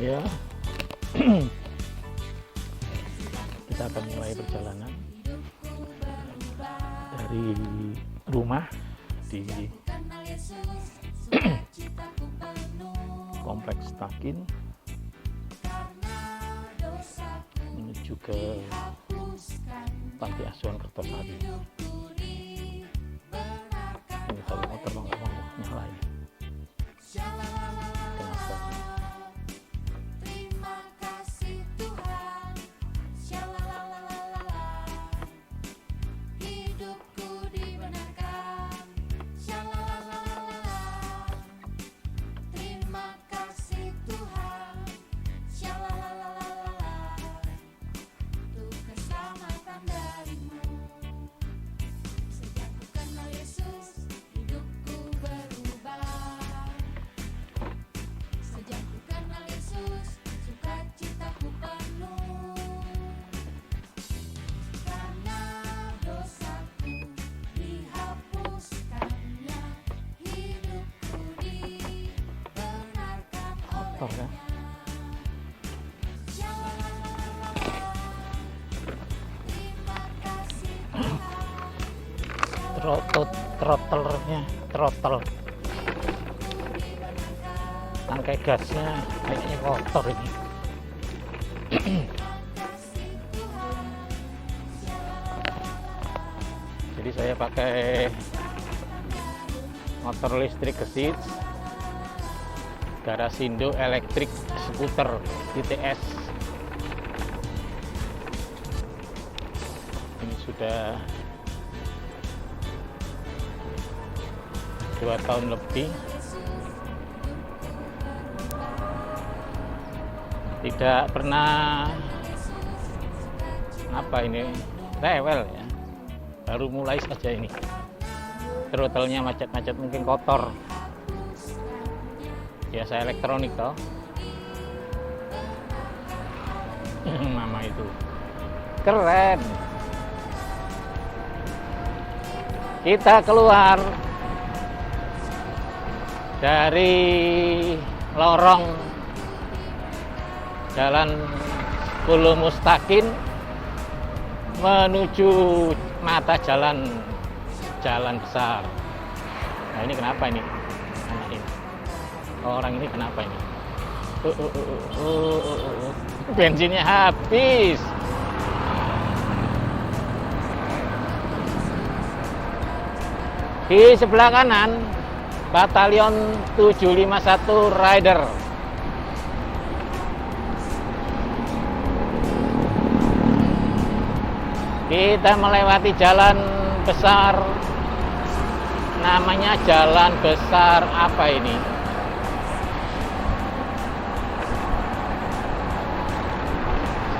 Ya, kita akan mulai perjalanan dari rumah di Kompleks Takin menuju ke Panti Asuhan Kertosari. Ini tadi motor nggak mau nyala ya. Kenapa? Ya. Throttle tangkai gasnya kayaknya kotor ini. Jadi saya pakai motor listrik Gesits Garasindo Electric Scooter ITS. Ini sudah 2 tahun lebih, tidak pernah rewel ya, baru mulai saja ini. Throttle-nya macet-macet, mungkin kotor. Biasa elektronik toh. Mama itu keren. Kita keluar dari lorong Jalan 10 Mustaqim menuju mata jalan besar. Nah, ini kenapa ini? Anak ini. Orang ini kenapa ini? Bensinnya habis. Di sebelah kanan Batalion 751 Rider. Kita melewati jalan besar, namanya jalan besar apa ini?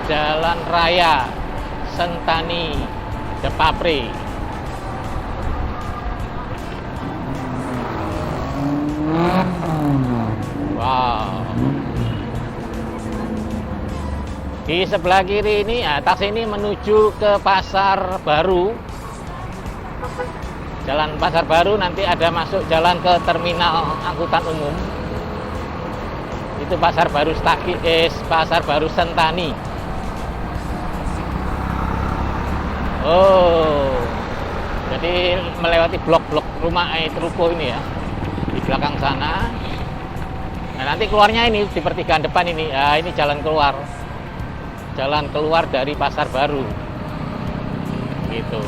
Jalan Raya Sentani Depapri. Wow. Di sebelah kiri ini, atas ini menuju ke Pasar Baru. Jalan Pasar Baru, nanti ada masuk jalan ke terminal angkutan umum. Itu Pasar Baru Pasar Baru Sentani. Oh, jadi melewati blok-blok rumah ruko ini ya, di belakang sana. Nah, nanti keluarnya ini di pertigaan depan ini. Ya, ini jalan keluar dari Pasar Baru, gitu.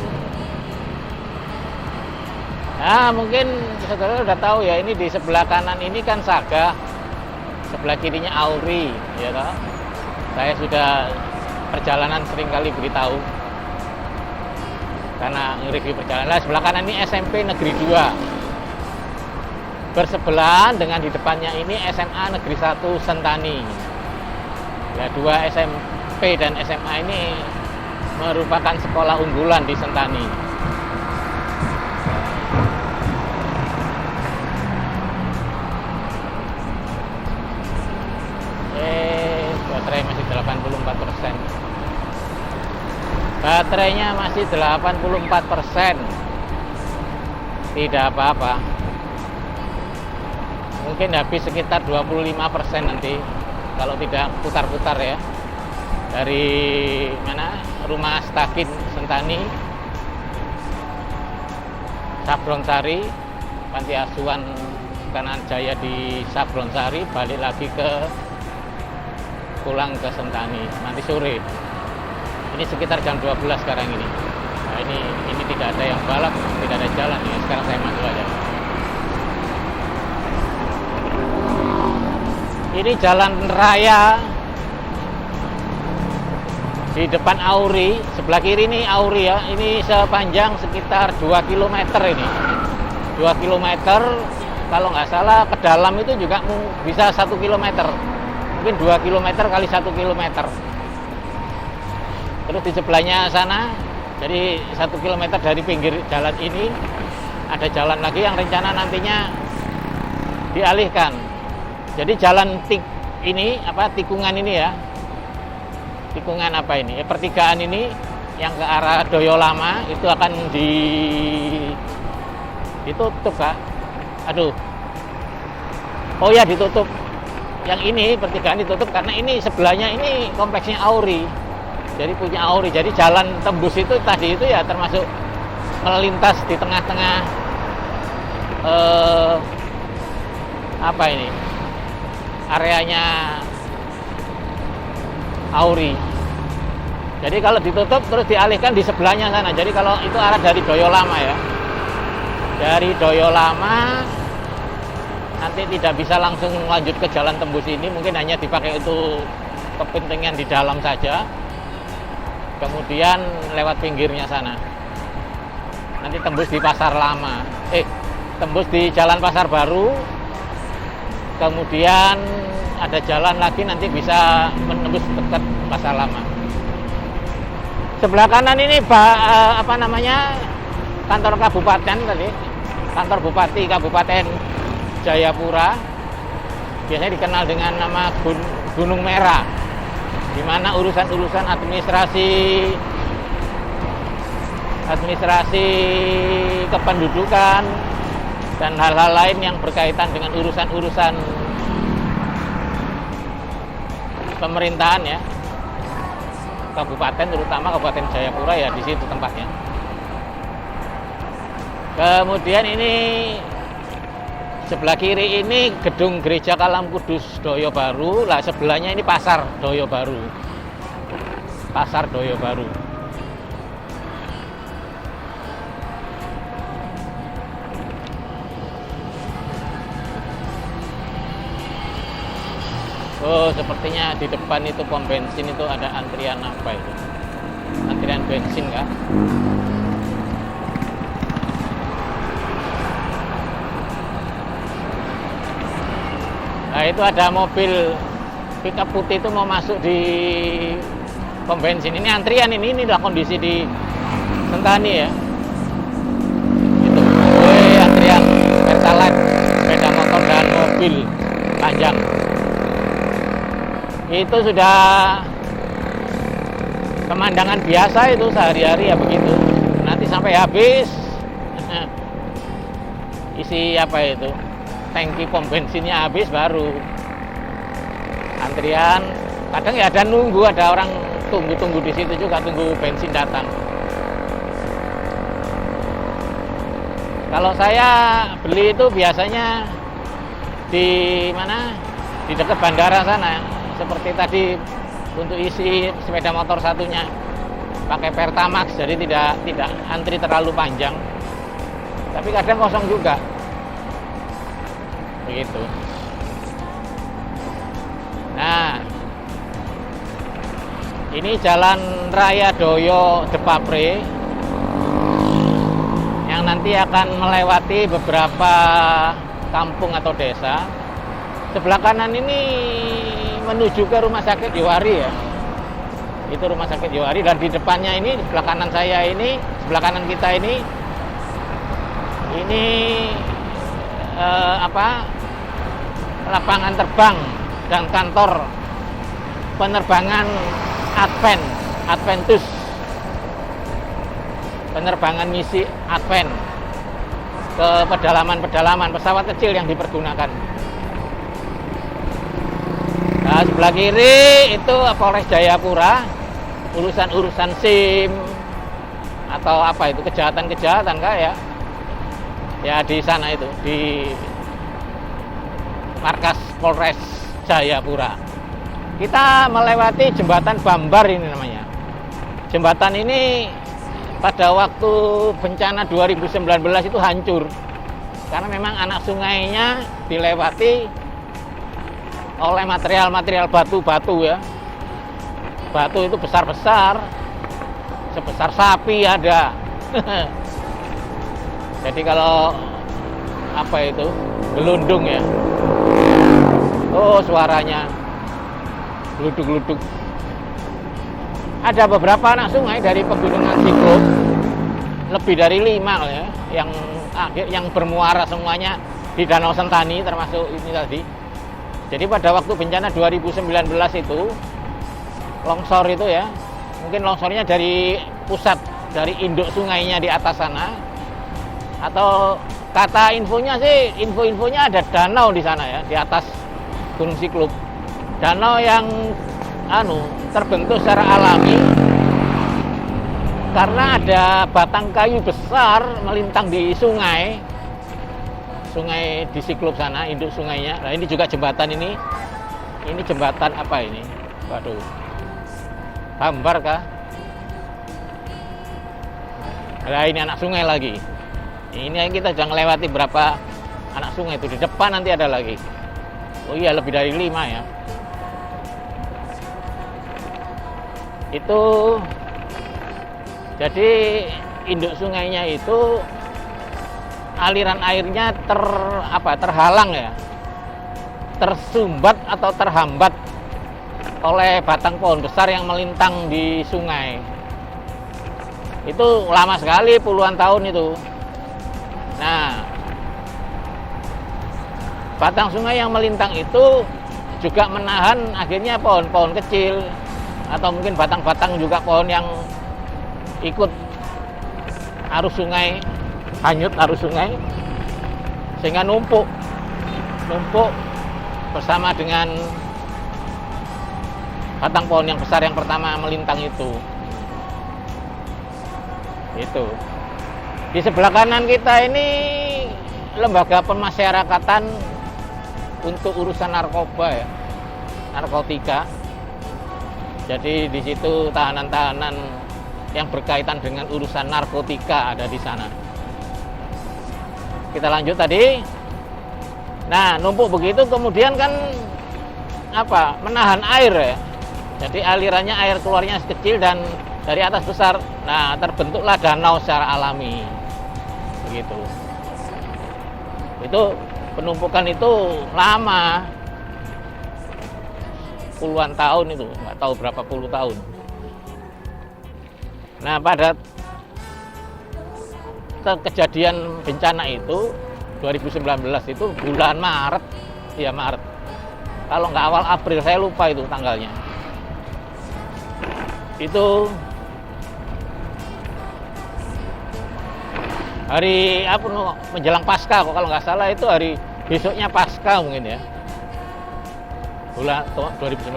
Nah, mungkin saudara udah tahu ya, ini di sebelah kanan ini kan Saga, sebelah kirinya Auri, ya toh. Saya sudah perjalanan sering kali beritahu. Karena nge-review perjalanan. Sebelah kanan ini SMP Negeri 2. Bersebelahan dengan di depannya ini SMA Negeri 1 Sentani. Ya, 2 SMP dan SMA ini merupakan sekolah unggulan di Sentani. Baterai masih 84%. Baterainya masih 84%. Tidak apa-apa. Mungkin habis sekitar 25% nanti. kalau tidak putar-putar ya. Dari mana? Rumah Stakin Sentani, Sabronsari, Panti Asuhan Kanan Jaya di Sabronsari, balik lagi pulang ke Sentani nanti sore. Ini sekitar jam 12 sekarang ini. Nah, ini tidak ada yang balap, tidak ada jalan ini. Sekarang saya masuk aja. Ini jalan raya di depan Auri, sebelah kiri ini Auri ya. Ini sepanjang sekitar 2 km ini. 2 km, kalau nggak salah ke dalam itu juga bisa 1 km. Mungkin 2 km kali 1 km. Terus di sebelahnya sana, jadi 1 km dari pinggir jalan ini ada jalan lagi yang rencana nantinya dialihkan. Jadi jalan tikungan ini ya. Tikungan apa ini? Pertigaan ini yang ke arah Doyo Lama itu akan ditutup, Kak. Aduh. Oh ya, ditutup. Yang ini pertigaan ditutup karena ini sebelahnya ini kompleksnya Auri. Jadi punya Auri. Jadi jalan tembus itu tadi itu ya termasuk melintas di tengah-tengah apa ini? Areanya Auri. Jadi kalau ditutup terus dialihkan di sebelahnya sana. Jadi kalau itu arah dari Doyo Lama ya. Dari Doyo Lama nanti tidak bisa langsung lanjut ke jalan tembus ini, mungkin hanya dipakai itu kepentingan di dalam saja. Kemudian lewat pinggirnya sana. Nanti tembus di Pasar Lama. Tembus di Jalan Pasar Baru. Kemudian ada jalan lagi nanti bisa menembus dekat Pasar Lama. Sebelah kanan ini kantor kabupaten tadi, kantor bupati Kabupaten Jayapura, biasanya dikenal dengan nama Gunung Merah, di mana urusan-urusan administrasi kependudukan dan hal-hal lain yang berkaitan dengan urusan-urusan pemerintahan ya, kabupaten, terutama Kabupaten Jayapura ya, di situ tempatnya. Kemudian ini sebelah kiri ini gedung Gereja Kalam Kudus Doyo Baru, lah sebelahnya ini Pasar Doyo Baru. Pasar Doyo Baru. Oh, sepertinya di depan itu pom bensin itu ada antrian apa itu? Antrian bensin kah? Nah, itu ada mobil pickup putih itu mau masuk di pom bensin. Ini antrian inilah kondisi di Sentani ya. Itu. Antrian Pertalite, sepeda motor dan mobil panjang. Itu sudah pemandangan biasa itu sehari-hari ya begitu. Nanti sampai habis isi apa itu? Tangki pom bensinnya habis baru antrian. Kadang ya ada nunggu, ada orang tunggu di situ juga, tunggu bensin datang. Kalau saya beli itu biasanya di mana? Di dekat bandara sana. Seperti tadi untuk isi sepeda motor satunya pakai Pertamax, jadi tidak antri terlalu panjang. Tapi kadang kosong juga. Begitu. Nah, ini Jalan Raya Doyo Depapre yang nanti akan melewati beberapa kampung atau desa. Sebelah kanan ini menuju ke Rumah Sakit Yowari ya. Itu Rumah Sakit Yowari, dan di depannya ini, sebelah kanan saya ini, sebelah kanan kita ini lapangan terbang dan kantor penerbangan Adventus, penerbangan misi Advent ke pedalaman pesawat kecil yang dipergunakan. Nah, sebelah kiri itu Polres Jayapura, urusan SIM atau apa itu, kejahatan kah ya di sana itu, di markas Polres Jayapura. Kita melewati jembatan Bambar ini namanya. Jembatan ini pada waktu bencana 2019 itu hancur karena memang anak sungainya dilewati oleh material batu-batu ya. Batu itu besar-besar, sebesar sapi ada. Jadi kalau apa itu, gelundung ya, oh suaranya geluduk-geluduk. Ada beberapa anak sungai dari pegunungan Siklop, lebih dari 5 ya, yang bermuara semuanya di Danau Sentani, termasuk ini tadi. Jadi pada waktu bencana 2019 itu, longsor itu ya, mungkin longsornya dari pusat, dari induk sungainya di atas sana, atau kata infonya sih, infonya ada danau di sana ya, di atas Gunung Siklop. Danau yang terbentuk secara alami karena ada batang kayu besar melintang di sungai di Siklop sana, induk sungainya. Nah, ini juga jembatan ini jembatan apa ini? Waduh, Bambar kah? Nah, ini anak sungai lagi. Ini kita sudah melewati berapa anak sungai itu. Di depan nanti ada lagi. Oh iya, lebih dari 5 ya. Itu jadi induk sungainya itu aliran airnya terhalang ya, tersumbat atau terhambat oleh batang pohon besar yang melintang di sungai. Itu lama sekali, puluhan tahun itu. Nah, batang sungai yang melintang itu juga menahan akhirnya pohon-pohon kecil, atau mungkin batang-batang juga pohon yang ikut arus sungai, hanyut arus sungai, sehingga numpuk bersama dengan batang pohon yang besar yang pertama melintang itu. Di sebelah kanan kita ini lembaga pemasyarakatan untuk urusan narkoba ya, narkotika. Jadi di situ tahanan-tahanan yang berkaitan dengan urusan narkotika ada di sana. Kita lanjut tadi. Nah, numpuk begitu kemudian kan menahan air ya. Jadi alirannya, air keluarnya kecil dan dari atas besar. Nah, terbentuklah danau secara alami. Begitu. Itu penumpukan itu lama. Puluhan tahun itu, nggak tahu berapa puluh tahun. Nah, pada kejadian bencana itu 2019 itu bulan Maret, ya Maret. Kalau nggak awal April, saya lupa itu tanggalnya. Itu hari menjelang Paskah kok, kalau nggak salah itu hari besoknya Paskah mungkin ya. Bulan 2019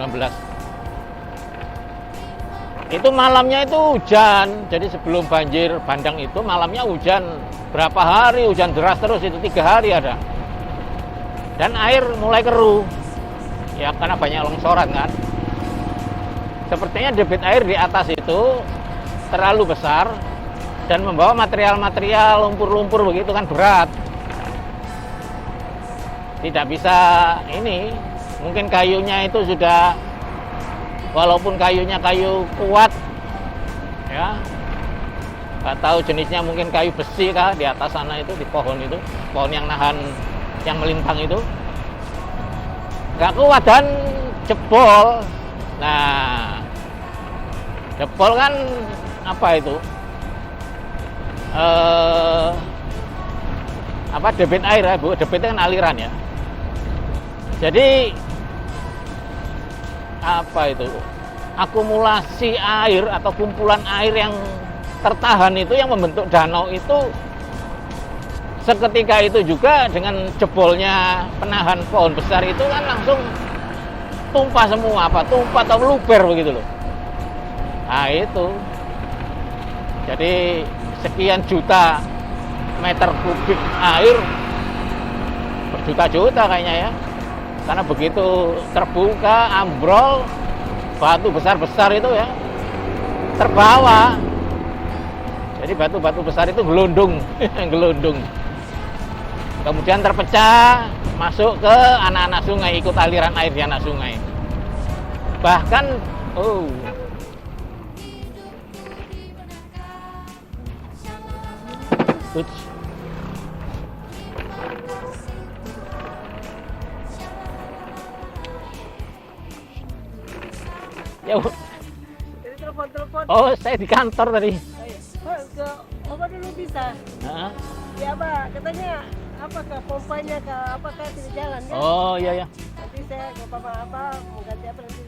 itu malamnya itu hujan. Jadi sebelum banjir bandang itu malamnya hujan berapa hari, hujan deras terus, itu 3 hari ada, dan air mulai keruh ya karena banyak longsoran kan. Sepertinya debit air di atas itu terlalu besar dan membawa material-material lumpur-lumpur begitu kan, berat, tidak bisa ini. Mungkin kayunya itu sudah, walaupun kayunya kayu kuat ya, nggak tahu jenisnya, mungkin kayu besi kah di atas sana itu, di pohon itu, pohon yang nahan, yang melintang itu nggak kuat dan jebol. Nah, jebol kan itu debit air ya Bu, debit kan aliran ya. Jadi akumulasi air atau kumpulan air yang tertahan itu yang membentuk danau itu seketika itu juga dengan jebolnya penahan pohon besar itu kan langsung tumpah semua, tumpah atau luber begitu loh. Nah itu, jadi sekian juta meter kubik air, berjuta-juta kayaknya ya, karena begitu terbuka, ambrol, batu besar-besar itu ya terbawa. Jadi batu-batu besar itu gelundung, gelundung. Kemudian terpecah, masuk ke anak-anak sungai, ikut aliran air di anak sungai. Bahkan, ya, Jadi telepon. oh saya di kantor tadi. Pak, ke apa dulu bisa? Hah? Ya apa? Katanya apakah pompanya apakah tidak jalan ya? Oh iya ya. Nanti saya ke Bapak apa mau ganti apa nanti?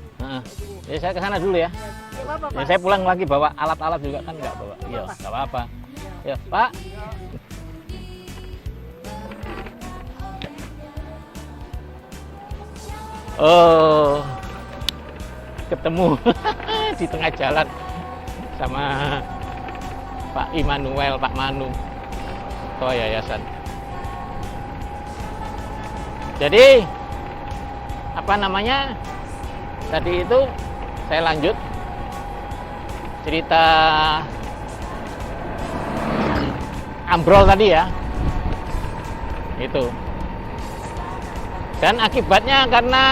Ya saya ke sana dulu ya. Ya apa Ya Pak? saya pulang lagi bawa alat-alat juga kan nggak bawa. Iya, Apa-apa. nggak apa-apa. Ya Pak. Oh, ketemu di tengah jalan sama Pak Immanuel, Pak Manu, ketua yayasan. Jadi apa namanya? Tadi itu saya lanjut cerita ambrol tadi ya. Itu. Dan akibatnya karena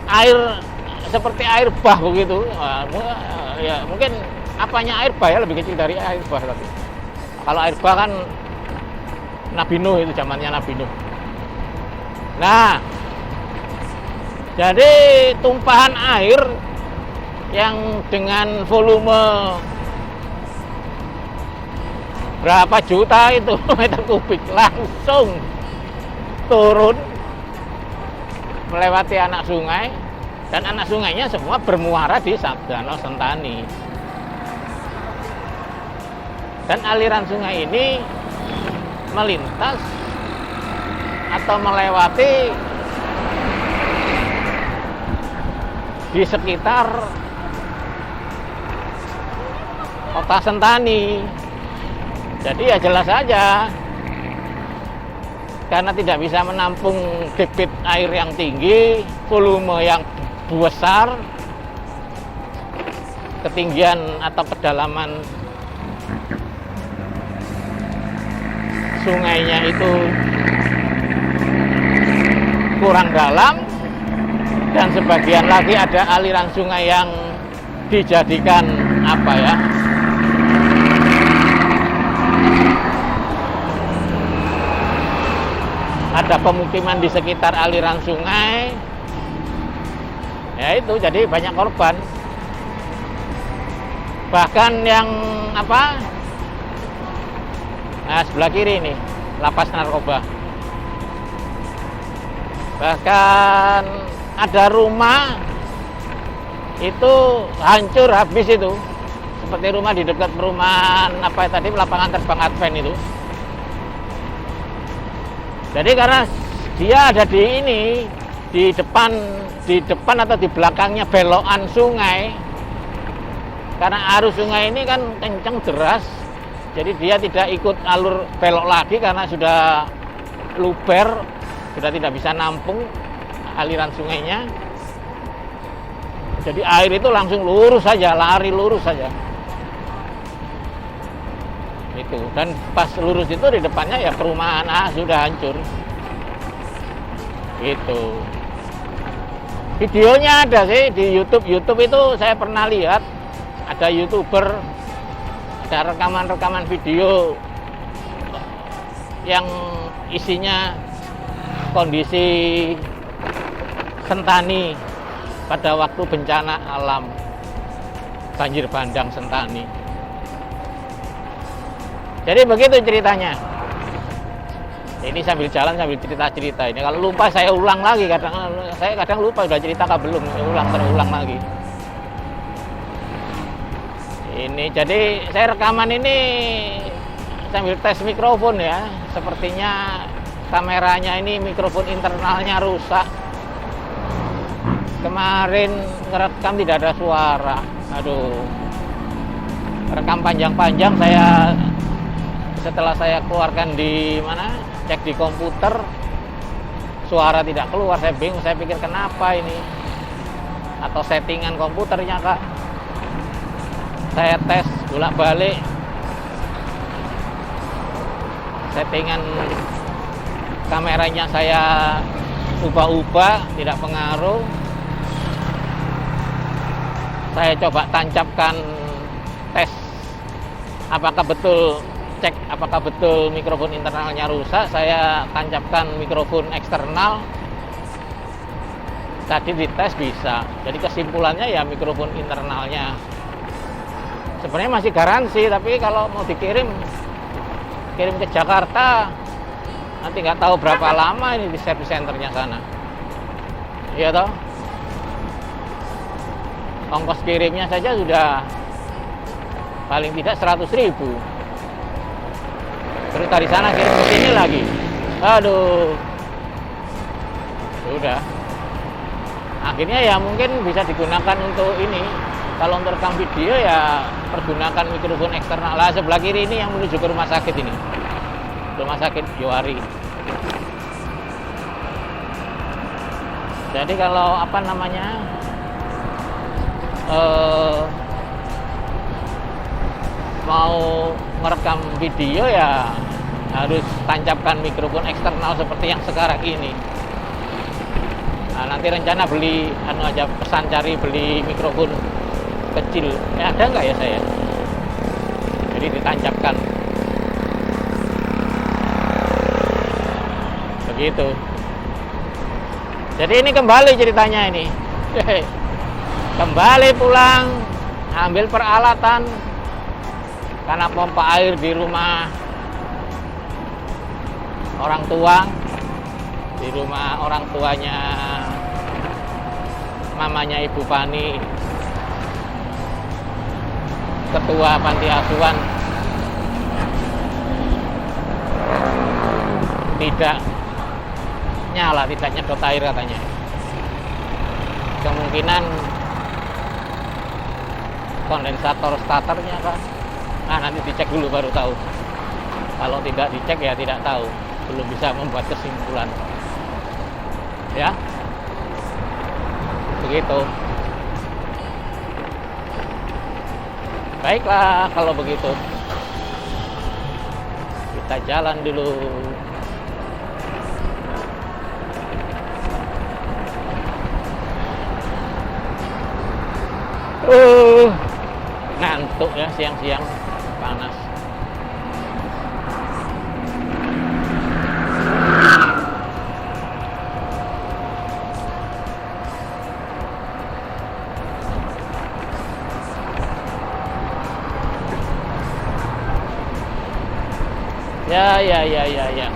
air seperti air bah begitu, ya mungkin apanya air bah ya lebih kecil dari air bah tapi. Kalau air bah kan Nabi Nuh, itu zamannya Nabi Nuh. Nah, jadi tumpahan air yang dengan volume berapa juta itu meter kubik langsung turun melewati anak sungai, dan anak sungainya semua bermuara di Danau Sentani. Dan aliran sungai ini melintas atau melewati di sekitar kota Sentani. Jadi ya jelas saja, karena tidak bisa menampung debit air yang tinggi, volume yang besar, ketinggian atau kedalaman sungainya itu kurang dalam, dan sebagian lagi ada aliran sungai yang dijadikan apa ya, ada pemukiman di sekitar aliran sungai. Ya itu, jadi banyak korban. Bahkan yang apa? Nah, sebelah kiri ini lapas narkoba. Bahkan ada rumah itu hancur habis itu. Seperti rumah di dekat perumahan apa tadi, lapangan terbang Advent itu. Jadi karena dia ada di ini, di depan atau di belakangnya belokan sungai, karena arus sungai ini kan kencang deras, jadi dia tidak ikut alur belok lagi karena sudah luber, sudah tidak bisa nampung aliran sungainya. Jadi air itu langsung lurus saja, lari lurus saja. Itu, dan pas lurus itu di depannya ya perumahan sudah hancur. Gitu. Videonya ada sih di YouTube itu saya pernah lihat, ada YouTuber, ada rekaman video yang isinya kondisi Sentani pada waktu bencana alam banjir bandang Sentani. Jadi begitu ceritanya. Ini sambil jalan sambil cerita-cerita ini. Kalau lupa saya ulang lagi, saya kadang lupa udah cerita kah belum, terulang lagi. Ini jadi saya rekaman ini sambil tes mikrofon ya. Sepertinya kameranya ini mikrofon internalnya rusak. Kemarin ngerekam tidak ada suara. Aduh. Rekam panjang-panjang setelah saya keluarkan di mana? Cek di komputer, suara tidak keluar. Saya bingung, saya pikir kenapa ini? Atau settingan komputernya, Kak. Saya tes bolak-balik. Settingan kameranya saya ubah-ubah, tidak pengaruh. Saya coba tancapkan tes apakah betul mikrofon internalnya rusak. Saya tancapkan mikrofon eksternal, tadi dites bisa. Jadi kesimpulannya ya mikrofon internalnya sebenarnya masih garansi, tapi kalau mau kirim ke Jakarta nanti nggak tahu berapa lama ini di service centernya sana. Iya toh, ongkos kirimnya saja sudah paling tidak 100.000. Terus dari sana kirim ke sini lagi. Aduh. Sudah. Akhirnya ya mungkin bisa digunakan untuk ini. Kalau untuk rekam video ya pergunakan mikrofon eksternal. Lah sebelah kiri ini yang menuju ke rumah sakit ini. Rumah sakit Johari. Jadi kalau apa namanya? Mau merekam video ya harus tancapkan mikrofon eksternal seperti yang sekarang ini. Nah, nanti rencana beli pesan cari beli mikrofon kecil. Ada nggak ya saya? Jadi ditancapkan. Begitu. Jadi ini kembali ceritanya ini. Kembali pulang, ambil peralatan karena pompa air di rumah orang tua, di rumah orang tuanya mamanya Ibu Pani, ketua panti asuhan, tidak nyala, tidak nyedot air katanya. Kemungkinan kondensator starternya, Pak. Nah, nanti dicek dulu baru tahu. Kalau tidak dicek ya tidak tahu, belum bisa membuat kesimpulan. Ya, begitu. Baiklah kalau begitu, kita jalan dulu. Ngantuk ya siang-siang, panas. Ya.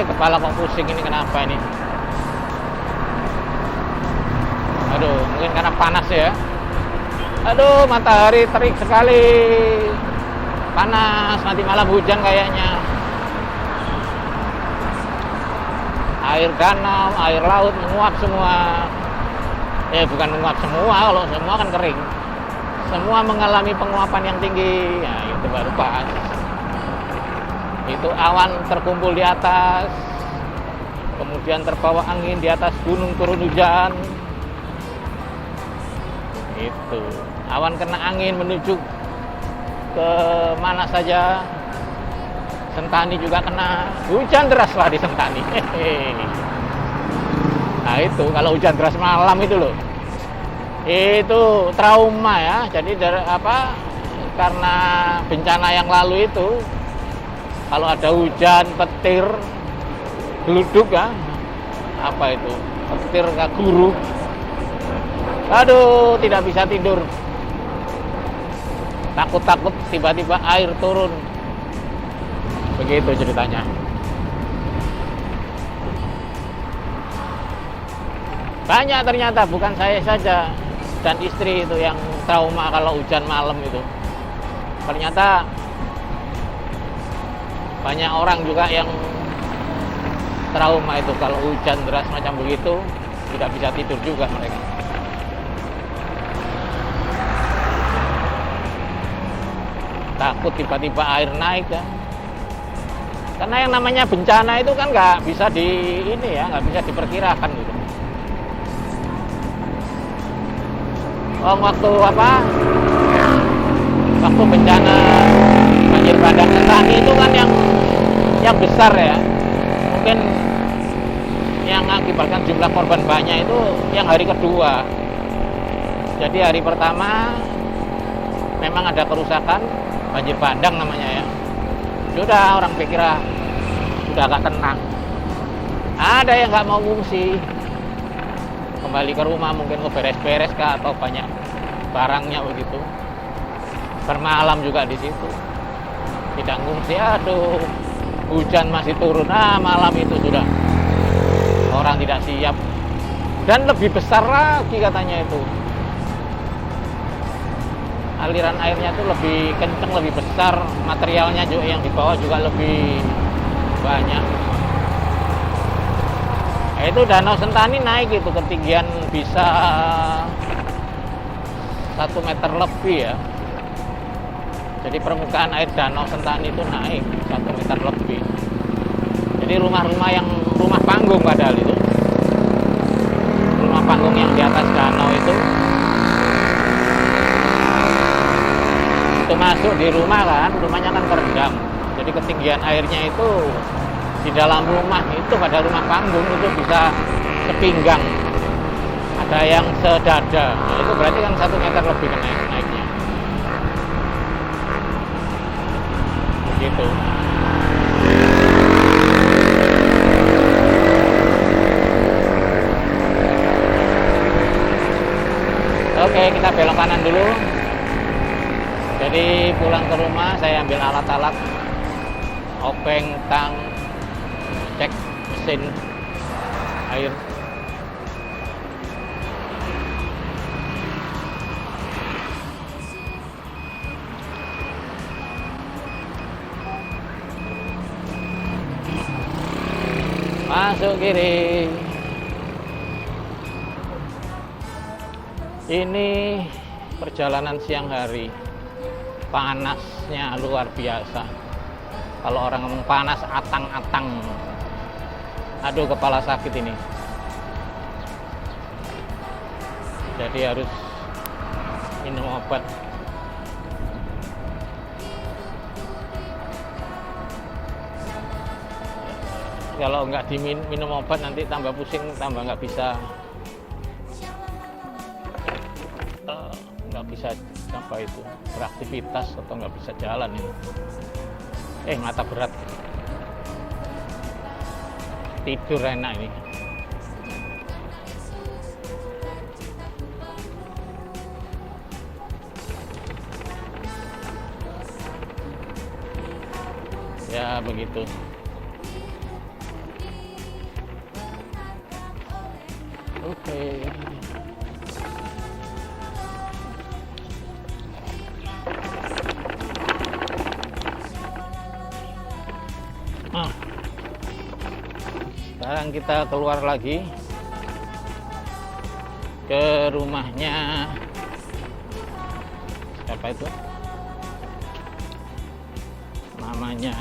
Kepala kok pusing ini, kenapa ini? Aduh, mungkin karena panas ya. Aduh, matahari terik sekali. Panas, nanti malam hujan kayaknya. Air danau, air laut menguap semua. Bukan menguap semua, kalau semua kan kering. Semua mengalami penguapan yang tinggi. Ya, itu baru pas. Itu awan terkumpul di atas, kemudian terbawa angin di atas gunung, turun hujan. Itu awan kena angin menuju ke mana saja. Sentani juga kena, hujan deras lah di Sentani. Nah itu kalau hujan deras malam itu loh, itu trauma ya. Jadi karena bencana yang lalu itu, kalau ada hujan, petir, geluduk ya, apa itu, petir guru, aduh tidak bisa tidur, takut tiba-tiba air turun, begitu ceritanya. Banyak ternyata, bukan saya saja dan istri itu yang trauma kalau hujan malam itu. Ternyata banyak orang juga yang trauma itu kalau hujan deras macam begitu, tidak bisa tidur juga mereka. Takut tiba-tiba air naik ya. Karena yang namanya bencana itu kan nggak bisa nggak bisa diperkirakan gitu. Waktu bencana banjir bandang Sentani itu kan yang besar ya, mungkin yang mengakibatkan jumlah korban banyak itu yang hari kedua. Jadi hari pertama memang ada kerusakan, banjir bandang namanya ya. Sudah orang pikir sudah agak tenang. Ada yang nggak mau ngungsi, kembali ke rumah mungkin mau beres-beres kah atau banyak barangnya begitu. Bermalam juga di situ. Tidak ngungsi, aduh hujan masih turun. Malam itu sudah orang tidak siap. Dan lebih besar lagi katanya itu. Aliran airnya itu lebih kencang, lebih besar. Materialnya juga yang dibawa juga lebih banyak. Itu Danau Sentani naik itu ketinggian bisa 1 meter lebih ya. Jadi permukaan air Danau Sentani itu naik 1 meter lebih. Jadi rumah panggung padahal itu. Rumah panggung yang di atas danau itu masuk di rumah kan, rumahnya kan terendam. Jadi ketinggian airnya itu di dalam rumah itu pada rumah panggung itu bisa sepinggang. Ada yang sedada. Nah, itu berarti kan 1 meter lebih naiknya. Begitu. Oke, kita belok kanan dulu. Jadi pulang ke rumah saya ambil alat-alat, obeng, tang, cek mesin air. Masuk kiri. Ini perjalanan siang hari. Panasnya luar biasa. Kalau orang ngomong panas atang-atang. Aduh, kepala sakit ini. Jadi harus minum obat. Kalau nggak diminum obat nanti tambah pusing, tambah nggak bisa beraktivitas atau nggak bisa jalan ini. Mata berat, tidur enak ini. Ya begitu. Oke. Sekarang kita keluar lagi ke rumahnya siapa itu? Mamanya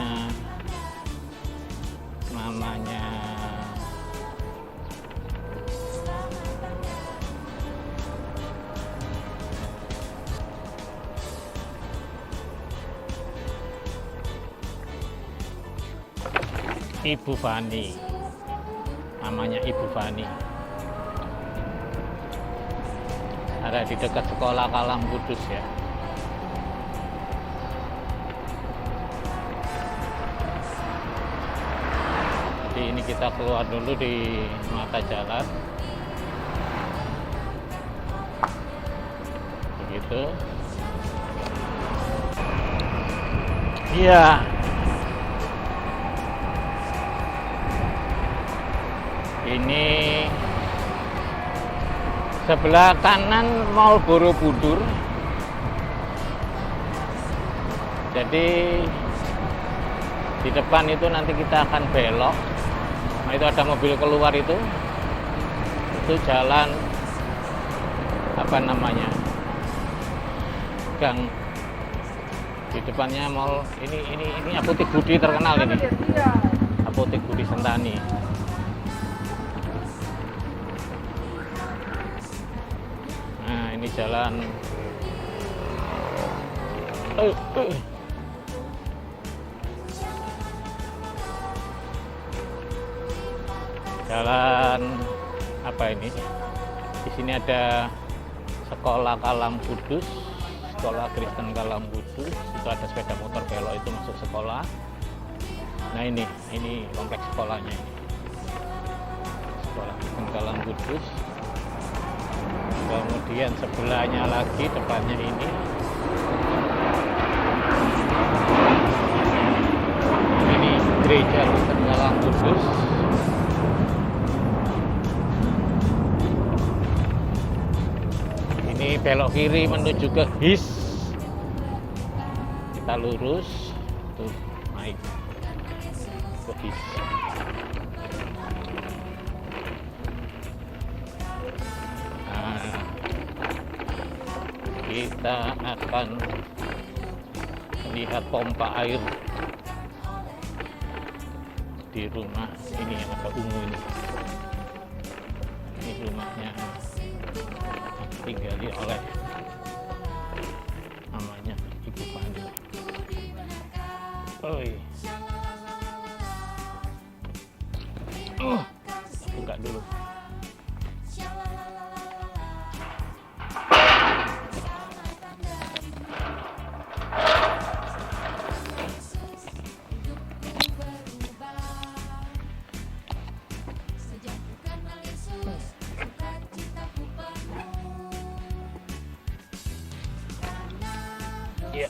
Ibu Fani, namanya Ibu Fani. Ada di dekat sekolah Kalam Kudus ya. Jadi ini kita keluar dulu di mata jalan. Begitu. Iya. Ini sebelah kanan Mall Borobudur. Jadi di depan itu nanti kita akan belok. Nah, itu ada mobil keluar itu. Itu jalan apa namanya? Gang di depannya mall ini Apotek Budi terkenal ini. Apotek Budi Sentani. Nah, ini jalan jalan apa ini? Di sini ada sekolah Kalam Kudus, sekolah Kristen Kalam Kudus. Itu ada sepeda motor belok itu masuk sekolah. Nah ini kompleks sekolahnya ini. Sekolah Kristen Kalam Kudus. Kemudian sebelahnya lagi depannya ini gereja Kristen Kalam Kudus. Ini belok kiri menuju ke HIS. Kita lurus tuh naik ke HIS. Nah, kita akan lihat pompa air di rumah ini yang ada ungu ini. Ini rumahnya tinggali oleh namanya Ibu Pani. Oi. Buka dulu. Iya.